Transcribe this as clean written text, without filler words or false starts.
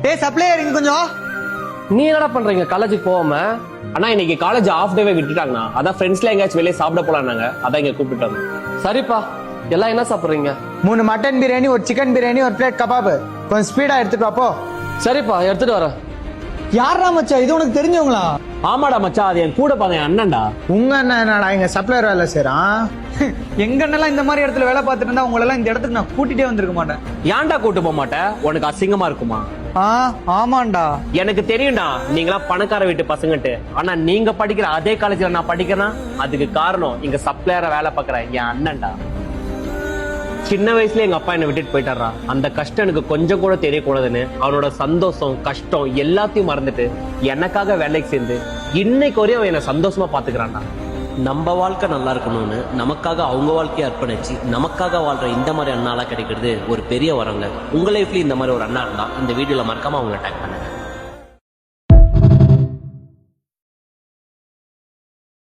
டேய் சப்ளையர் இங்க கொஞ்சம் வா. நீ என்னடா பண்றீங்க காலேஜுக்கு போகாம? அண்ணா இன்னைக்கு காலேஜ் ஆஃப் டேவே விட்டுட்டாங்கண்ணா. அதான் ஃப்ரெண்ட்ஸ்ல எங்கேயாச்சும் வெளியே சாப்பிட போலாம்னாங்க. அதான் இங்க கூப்பிட்டு வந்தோம். சரிப்பா, எல்லாம் என்ன சாப்பிடுறீங்க? 3 மட்டன் பிரியாணி, ஒரு சிக்கன் பிரியாணி, ஒரு பிளேட் கபாப். கொஞ்சம் ஸ்பீடா எடுத்துட்டு வாப்போ. சரிப்பா, எடுத்துட்டு வரேன். யாரா மச்சான், இது உனக்கு தெரிஞ்சவங்களா? ஆமாடா மச்சான், அது என் கூட பாத்தேன் அண்ணன்டா. உங்க அண்ணன் என்னடா இங்க சப்ளையர் வேலை செய்றான்? எங்க அண்ணெல்லாம் இந்த மாதிரி இடத்துல வேலை பார்த்துட்டு இருந்தா உங்களை எல்லாம் இந்த இடத்துக்கு நான் கூட்டிட்டே வந்திருக்க மாட்டேன். ஏன்டா கூட்டு போக மாட்டேன்? உனக்கு அசிங்கமா இருக்குமா? ஆமாண்டா. எனக்கு தெரியும்டா, நீங்களா பணக்கார வீட்டு பசங்கட்டு. ஆனா நீங்க படிக்கிற அதே காலேஜ்ல நான் படிக்கிறேன்னா அதுக்கு காரணம் இங்க சப்ளையரா வேலை பார்க்கற என் அண்ணன்டா. சின்ன வயசுல எங்க அப்பா என்ன விட்டுட்டு போயிட்டாரா. அந்த கஷ்டம் எனக்கு கொஞ்சம் கூட தெரியக்கூடாதுன்னு அவனோட சந்தோஷம் கஷ்டம் எல்லாத்தையும் மறந்துட்டு எனக்காக வேலைக்கு சேர்ந்து இன்னைக்கு வரையும் அவன் என்ன சந்தோஷமா பாத்துக்கிறான்டா. நம்ம வாழ்க்கை நல்லா இருக்கணும்னு நமக்காக அவங்க வாழ்க்கையை அர்ப்பணிச்சு நமக்காக வாழ்ற இந்த மாதிரி அண்ணாலாம் கிடைக்கிறது ஒரு பெரிய வரங்க. உங்க லைஃப்ல இந்த மாதிரி ஒரு அண்ணா இருந்தா இந்த வீடியோல மறக்காம அவங்க டேக் பண்ணுங்க.